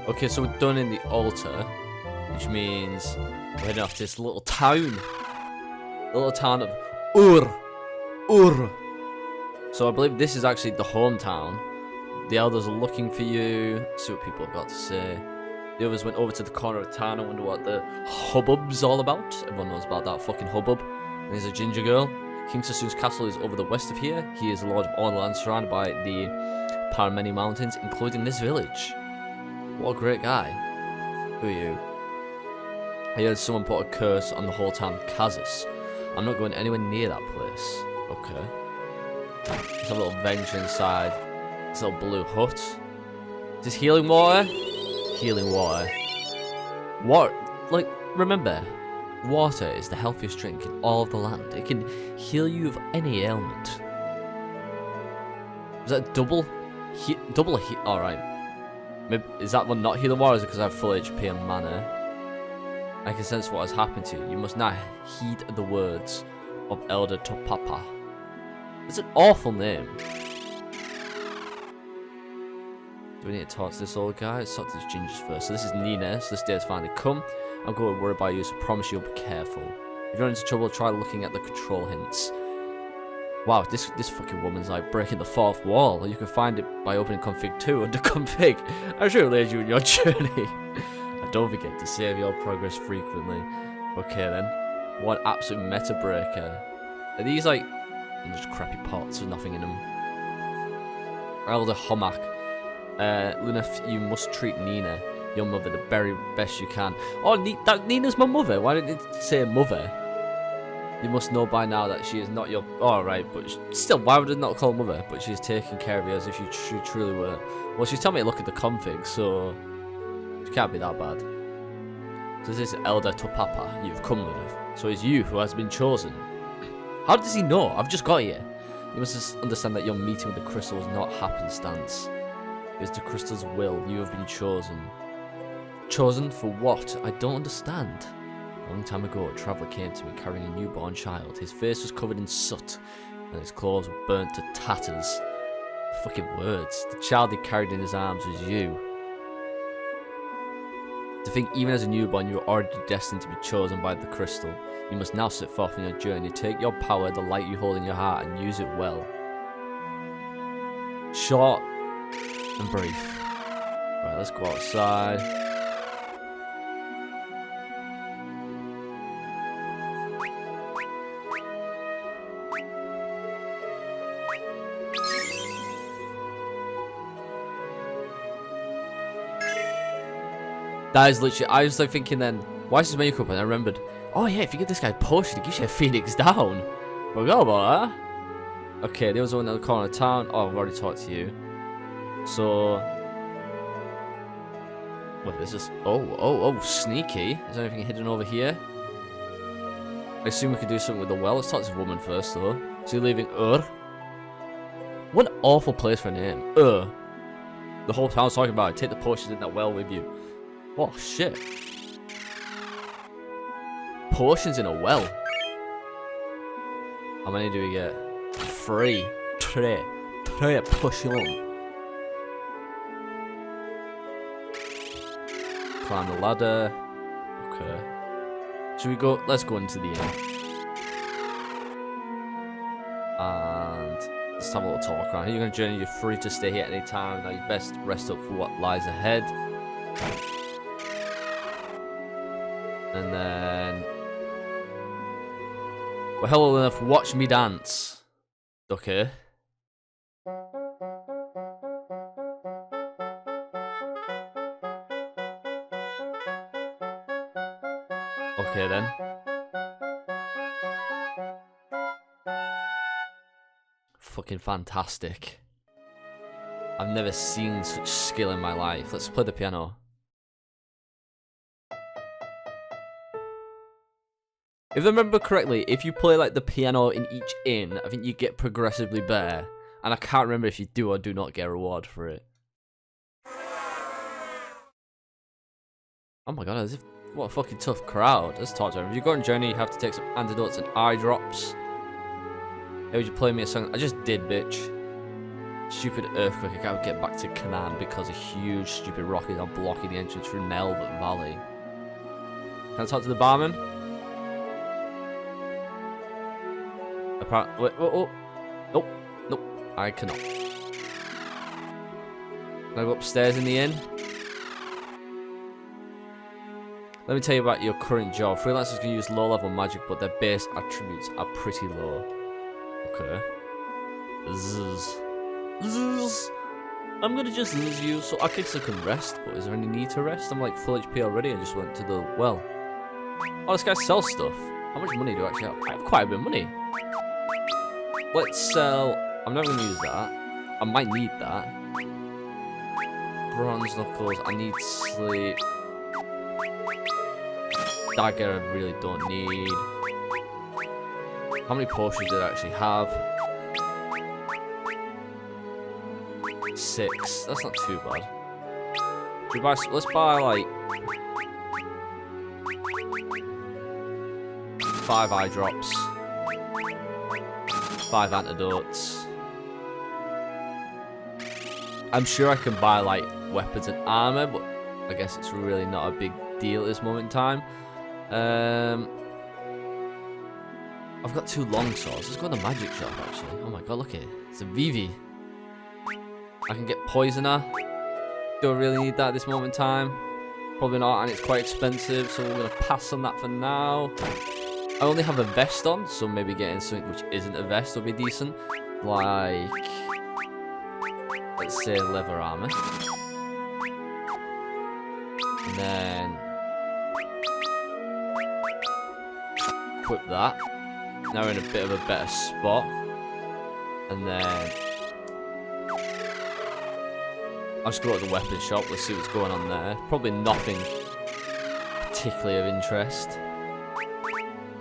Okay, so we're done in the altar, which means we're heading off to this little town. The little town of Ur. So I believe this is actually the hometown. The elders are looking for you. See what people have got to say. The others went over to the corner of town. I wonder what the hubbub's all about. Everyone knows about that fucking hubbub. And there's a ginger girl. King Sassoon's castle is over the west of here. He is the lord of all the land surrounded by the Parameni Mountains, including this village. What a great guy. Who are you? I heard someone put a curse on the whole town Kazus. I'm not going anywhere near that place. Okay. There's a little venture inside. This little blue hut. Is this healing water? Healing water. What? Like, remember, water is the healthiest drink in all of the land. It can heal you of any ailment. Is that double? Alright. Maybe, is that one not healing water, or is it because I have full HP and mana? I can sense what has happened to you. You must not heed the words of Elder Topapa. It's an awful name. Do we need to talk to this old guy? Let's talk to this gingers first. So this is Nina. So this day has finally come. I'm going to worry about you, so promise you'll be careful. If you're into trouble, try looking at the control hints. Wow, this fucking woman's like breaking the fourth wall. You can find it by opening config 2 under config. I should have led you in your journey. And don't forget to save your progress frequently. Okay then. What absolute meta breaker. Are these like just crappy pots with nothing in them? Elder Homak. Luna, you must treat Nina, your mother, the very best you can. Oh, Nina's my mother. Why didn't it say mother? You must know by now that she is not your... Alright, but still, why would it not call her mother? But she's taking care of you as if she truly were. Well, she's telling me to look at the config, so... It can't be that bad. So this is Elder Topapa you've come with. So it's you who has been chosen. How does he know? I've just got here. You must just understand that your meeting with the crystal was not happenstance. It is the crystal's will. You have been chosen. Chosen for what? I don't understand. A long time ago, a traveller came to me carrying a newborn child. His face was covered in soot, and his clothes were burnt to tatters. Fucking words. The child he carried in his arms was you. To think even as a newborn you were already destined to be chosen by the crystal. You must now set forth on your journey. Take your power, the light you hold in your heart, and use it well. Short and brief. Right, let's go outside. That is literally, I was like thinking then, why is his makeup? And I remembered, oh yeah, if you give this guy a potion, it gives you a phoenix down. Forgot about that. Okay, there was one in the corner of town. Oh, I've already talked to you. So, what is this? Oh, sneaky. Is there anything hidden over here? I assume we could do something with the well. Let's talk to this woman first, though. So you're leaving Ur? What an awful place for a name. Ur. The whole town's talking about it. Take the potions in that well with you. Oh, shit. Potions in a well. How many do we get? 3. 3 potions. Climb the ladder. Okay. Should we go? Let's go into the inn. And let's have a little talk around. You're going to journey. You're free to stay here at any time. Now you best rest up for what lies ahead. And then... Well, hello enough. Watch me dance. Okay. Okay then. Fucking fantastic. I've never seen such skill in my life. Let's play the piano. If I remember correctly, if you play like the piano in each inn, I think you get progressively better. And I can't remember if you do or do not get a reward for it. Oh my god, as if, what a fucking tough crowd. Let's talk to him. If you go on a journey, you have to take some antidotes and eye drops. Hey, would you play me a song? I just did, bitch. Stupid earthquake, I can't get back to Canaan because a huge stupid rock is now blocking the entrance through Nelvet Valley. Can I talk to the barman? Apparently, wait, oh, nope, nope, I cannot. Can I go upstairs in the inn? Let me tell you about your current job. Freelancers can use low-level magic, but their base attributes are pretty low. Okay. Zzz. Zzz. I'm gonna just zzz you, so I guess I can rest, but is there any need to rest? I'm like full HP already, I just went to the well. Oh, this guy sells stuff. How much money do I actually have? I have quite a bit of money. Let's sell... I'm never gonna use that. I might need that. Bronze knuckles, I need sleep. Dagger I really don't need. How many potions did I actually have? 6. That's not too bad. Should we buy, let's buy like 5 eye drops, 5 antidotes. I'm sure I can buy like weapons and armor, but I guess it's really not a big deal at this moment in time. I've got 2 long swords. Let's go to the magic shop actually. Oh my god, look at it. It's a Vivi. I can get poisoner. Do I really need that at this moment in time? Probably not, and it's quite expensive, so we're gonna pass on that for now. I only have a vest on, so maybe getting something which isn't a vest would be decent. Like, let's say leather armor. And then equip that. Now we're in a bit of a better spot. And then I'll just go to the weapon shop, let's see what's going on there. Probably nothing particularly of interest.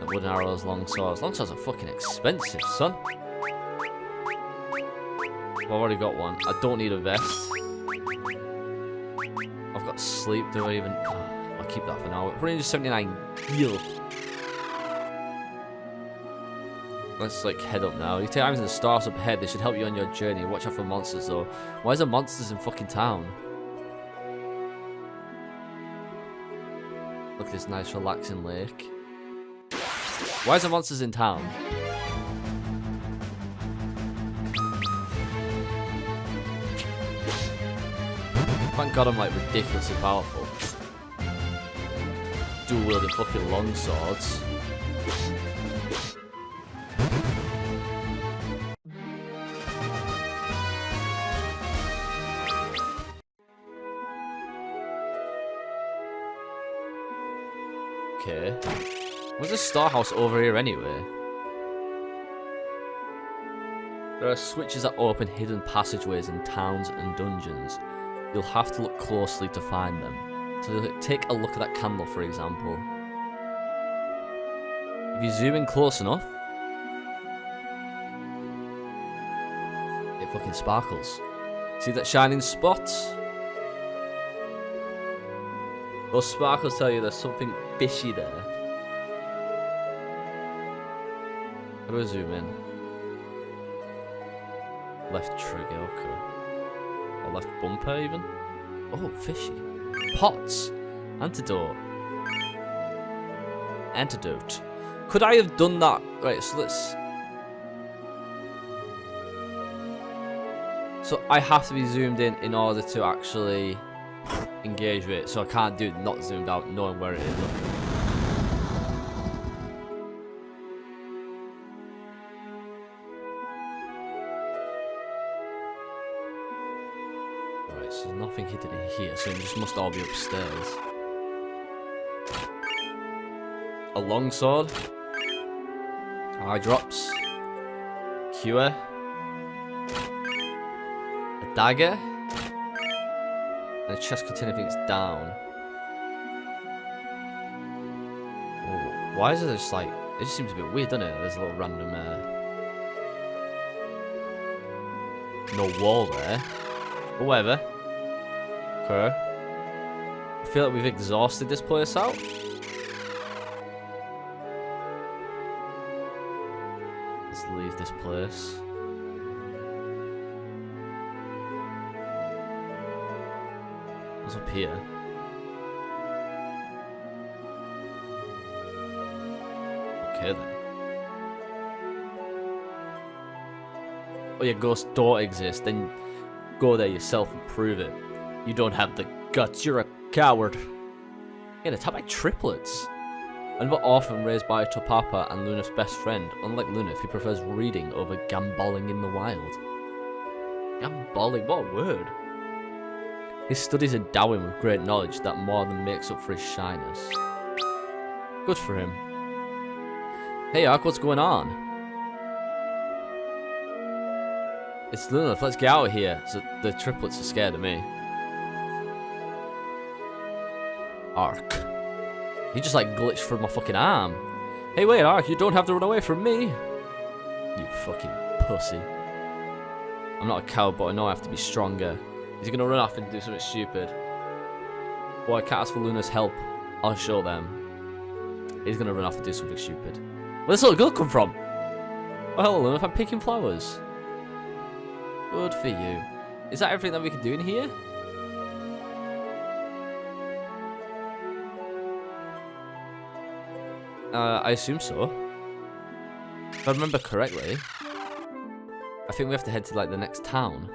The wooden arrows, long swords. Long swords are fucking expensive, son. I've already got one. I don't need a vest. I've got sleep, do I even... Oh, I'll keep that for now. 179 heal. Let's like head up now. You take items in the stars up ahead. They should help you on your journey. Watch out for monsters though. Why is there monsters in fucking town? Look at this nice relaxing lake. Why is there monsters in town? Thank god I'm like ridiculously powerful. Dual wielding fucking long swords. Okay. Where's the star house over here anyway? There are switches that open hidden passageways in towns and dungeons. You'll have to look closely to find them. So take a look at that candle, for example. If you zoom in close enough, it fucking sparkles. See that shining spot? Those sparkles tell you there's something fishy there. How do I zoom in? Left trigger, okay. Or left bumper even? Oh, fishy. Pots. Antidote. Antidote. Could I have done that? Right, so let's... So I have to be zoomed in order to actually engage with it. So I can't do it not zoomed out, knowing where it is. Look. Right, so there's nothing hidden in here, so it just must all be upstairs. A longsword. Eye drops. Cure. A dagger. And a chest containing things down. Ooh, why is it just like... It just seems a bit weird, doesn't it? There's a little random... no wall there. But whatever. Okay. I feel like we've exhausted this place out. Let's leave this place. What's up here? Okay then. Oh, your ghost don't exist. Then go there yourself and prove it. You don't have the guts. You're a coward. Get attacked by triplets. Another orphan raised by Topapa and Luna's best friend. Unlike Luna, he prefers reading over gambolling in the wild. Gambolling? What a word. His studies endow him with great knowledge that more than makes up for his shyness. Good for him. Hey Ark, what's going on? It's Luna, let's get out of here. So the triplets are scared of me. Ark. He just like glitched through my fucking arm. Hey wait Ark, you don't have to run away from me. You fucking pussy. I'm not a coward, but I know I have to be stronger. He's gonna run off and do something stupid. Boy, I can't ask for Luna's help. I'll show them. He's gonna run off and do something stupid. Where's this little girl come from? Oh, hello Luna, I'm picking flowers. Good for you. Is that everything that we can do in here? I assume so. If I remember correctly, I think we have to head to like the next town.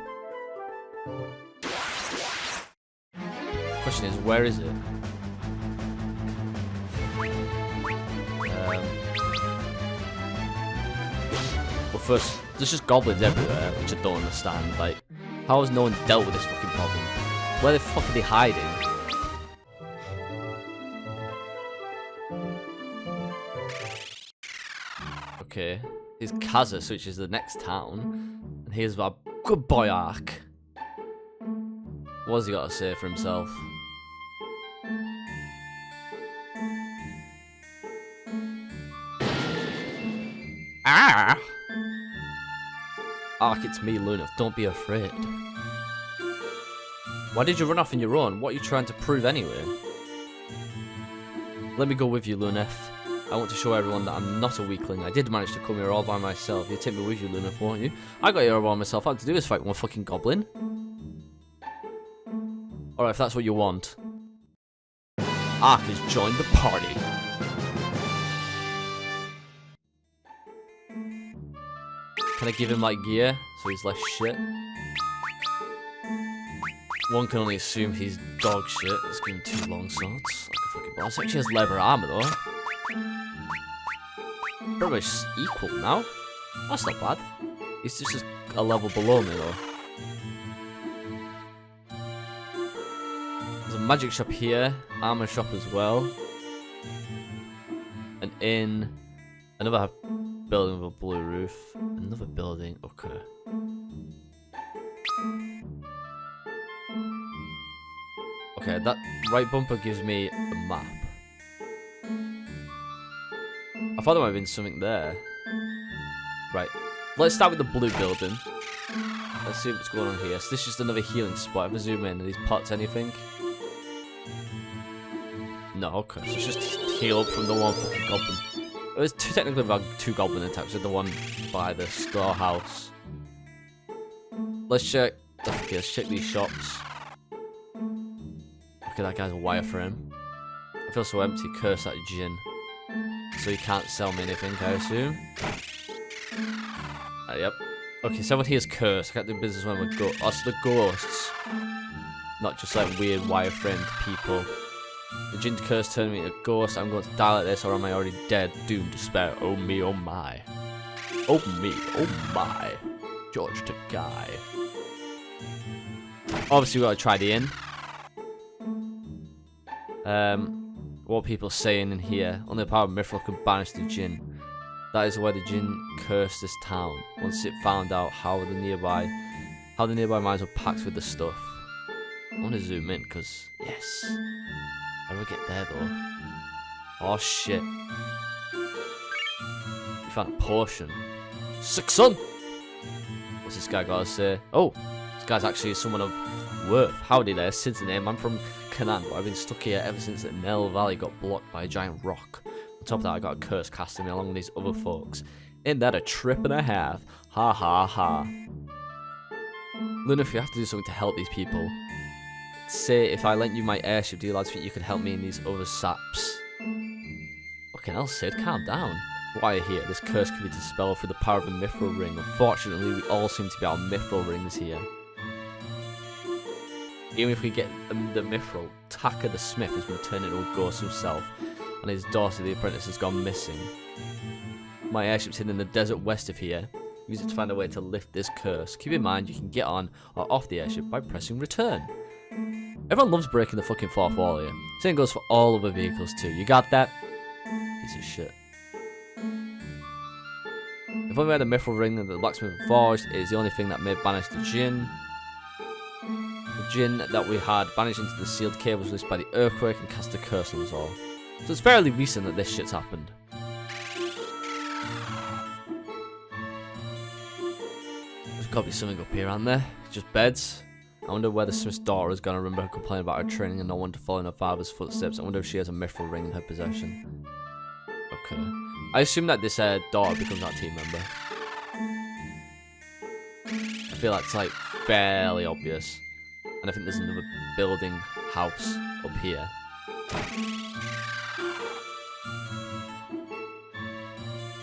Question is, where is it? Well, first, there's just goblins everywhere, which I don't understand. Like, how has no one dealt with this fucking problem? Where the fuck are they hiding? Okay, here's Kazus, which is the next town, and here's our good boy Ark. What has he got to say for himself? Ah! Ark, it's me, Luna. Don't be afraid. Why did you run off on your own? What are you trying to prove anyway? Let me go with you, Lunef. I want to show everyone that I'm not a weakling. I did manage to come here all by myself. You take me with you, Lunef, won't you? I got here all by myself. All I had to do is fight one fucking goblin. Alright, if that's what you want. Ark has joined the party. Can I give him like gear so he's less shit? One can only assume he's dog shit. Let's give him 2 long swords. Like a fucking boss. Actually has leather armor though. Pretty much equal now. That's not bad. He's just a level below me though. There's a magic shop here. Armor shop as well. An inn. Another building with a blue roof. Another building. Okay. Okay, that right bumper gives me a map. I thought there might have been something there. Right. Let's start with the blue building. Let's see what's going on here. So this is just another healing spot. If I zoom in, are these pots anything? No, okay. So it's just heal up from the one fucking goblin. There's technically about 2 goblin attacks with the one by the storehouse. Let's check. Okay, let's check these shops. Look at that guy's a wireframe. I feel so empty. Curse that gin. So he can't sell me anything, I assume. Yep. Okay, so what here's cursed. I can't do business when we go. That's the ghosts. Not just like weird wireframed people. The gin curse turned me into a ghost. I'm going to die like this, or am I already dead? Doomed to despair. Oh me, oh my. Oh me, oh my. George to Guy. Obviously, we gotta try the inn. What are people saying in here? Only the power of Mithril can banish the djinn. That is why the djinn cursed this town. Once it found out how the nearby mines were packed with the stuff. I want to zoom in, because, yes. How do I get there, though? Oh, shit. You found a potion. Sick son! What's this guy got to say? Oh, this guy's actually someone of worth. Howdy there, Sid's name. I'm from Canaan, but I've been stuck here ever since the Nell Valley got blocked by a giant rock. On top of that, I got a curse casting me along with these other folks. Ain't that a trip and a half? Ha ha ha. Luna, if you have to do something to help these people, say, if I lent you my airship, do you lads think you could help me in these other saps? Fucking hell, Sid, calm down. Why are you here? This curse can be dispelled through the power of a mithril ring. Unfortunately, we all seem to be out of mithril rings here. Even if we get the mithril, Taka the smith has been turned into a ghost himself, and his daughter, the apprentice, has gone missing. My airship's hidden in the desert west of here. Use it to find a way to lift this curse. Keep in mind, you can get on or off the airship by pressing return. Everyone loves breaking the fucking fourth wall here. Same goes for all other vehicles too. You got that? Piece of shit. If only we had a mithril ring that the blacksmith forged, it is the only thing that may banish the djinn. The djinn that we had banished into the sealed cave was released by the earthquake and cast a curse on us all. So it's fairly recent that this shit's happened. There's gotta be something up here, aren't there? Just beds. I wonder where the smith's daughter is gonna remember her complaining about her training and not wanting to follow in her father's footsteps. I wonder if she has a mithril ring in her possession. Okay. I assume that this daughter becomes our team member. I feel like it's like fairly obvious. And I think there's another building house up here.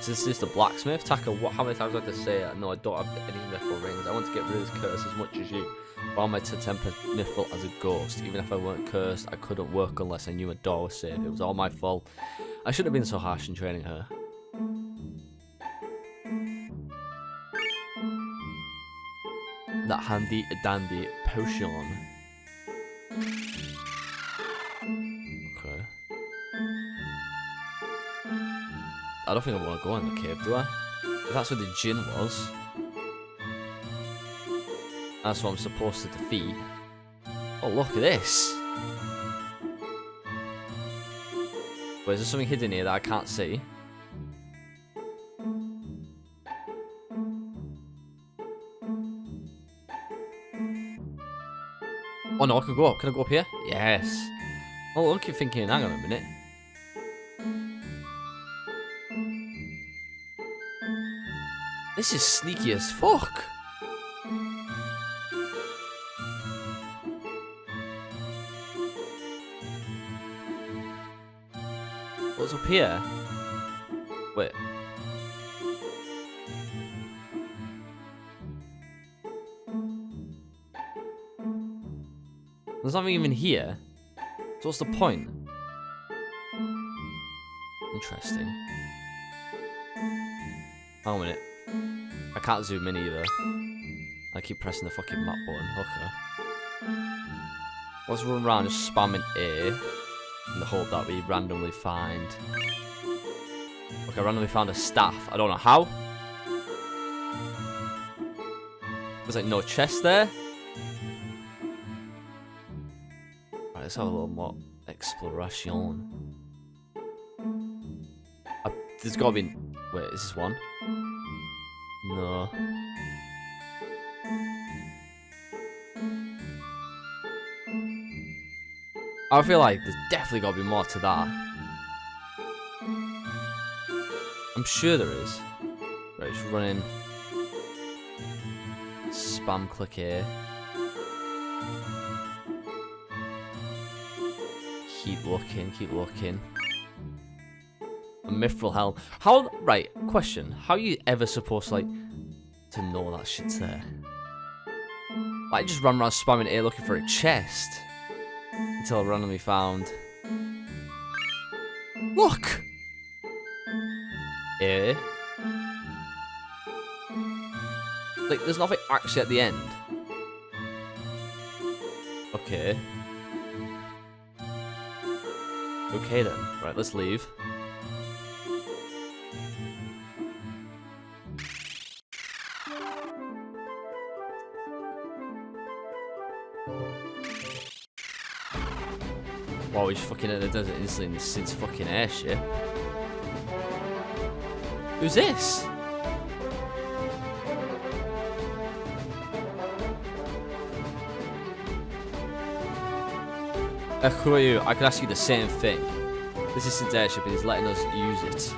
So this is the blacksmith. Taka, how many times do I have to say it? No, I don't have any mithril rings. I want to get rid of this curse as much as you. But I'm to temper mithril as a ghost. Even if I weren't cursed, I couldn't work unless I knew a door was safe. It was all my fault. I shouldn't have been so harsh in training her. That handy dandy potion. Okay. I don't think I want to go in the cave, do I? If that's where the djinn was, that's what I'm supposed to defeat. Oh, look at this! Wait, is there something hidden here that I can't see? Oh no, I can go up. Can I go up here? Yes. Oh, look, you're thinking, hang on a minute. This is sneaky as fuck. What's up here? Wait. There's nothing even here. So what's the point? Interesting. Hang on a minute. I can't zoom in either. I keep pressing the fucking map button. Okay. Let's run around just spamming A. In the hope that we randomly find. Okay, I randomly found a staff. I don't know how. There's like no chest there. Right, let's have a little more exploration. There's gotta be. Wait, is this one? No. I feel like there's definitely got to be more to that. I'm sure there is. Right, just running. Spam click here. Keep looking, keep looking. A mithril helm. How, right, question. How are you ever supposed to, like, to know that shit's there? Like, just run around spamming A looking for a chest. Until I randomly found. Look! A. Like, there's nothing actually at the end. Okay. Okay then. Right, let's leave. Wow, he's fucking in the desert instantly in the Sid's fucking airship. Who's this? Who are you? I could ask you the same thing. This is Sid's airship and he's letting us use it.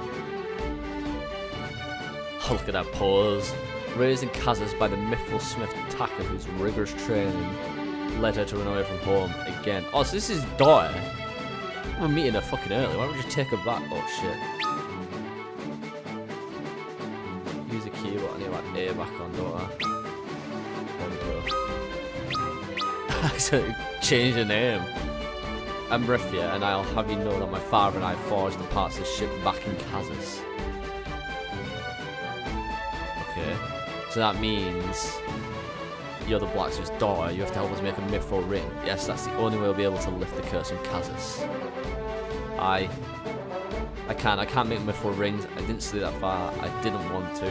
Oh, look at that pose. Raised in Kazus by the mithril smith Taka, whose rigorous training. led her to run away from home again. Oh, so this is his daughter. We're meeting her fucking early. Why don't we just take her back? Oh shit. Use the keyboard. I need like A back on, don't I? There we go. Actually, change the name. I'm Rifia, and I'll have you know that my father and I forged the parts of the ship back in Kazus. Okay. So that means you're the blacksmith's daughter. You have to help us make a mithril ring. Yes, that's the only way we'll be able to lift the curse on Kazus. I can't make mithril rings. I didn't stay that far. I didn't want to.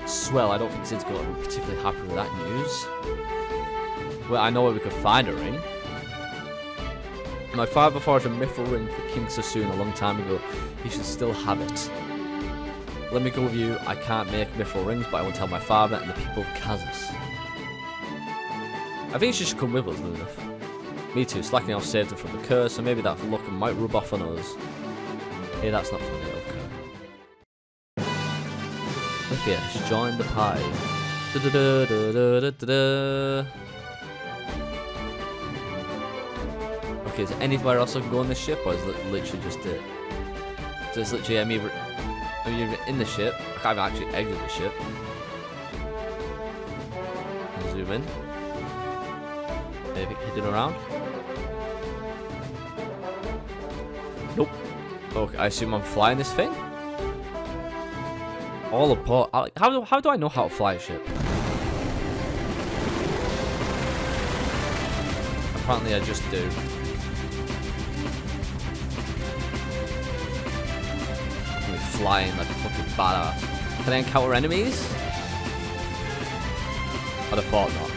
Swell, I don't think Sid's going to be particularly happy with that news. Well, I know where we could find a ring. My father forged a mithril ring for King Sassoon a long time ago. He should still have it. Let me go with you. I can't make mithril rings, but I will tell my father and the people of Kazus. I think she should come with us, Luna. Me too. Slacking off saved her from the curse, so maybe that luck might rub off on us. Hey, that's not funny, okay. Look, yes, join the pie. Da -da -da -da -da -da -da. Okay, is there anywhere else I can go on this ship, or is it literally just it? So it's literally I'm either in the ship. I can't even actually exit the ship. Zoom in. Anything hidden around? Nope. Okay, I assume I'm flying this thing? All apart. How do I know how to fly a ship? Apparently I just do. I'm flying like a fucking badass. Can I encounter enemies? I'd have thought not.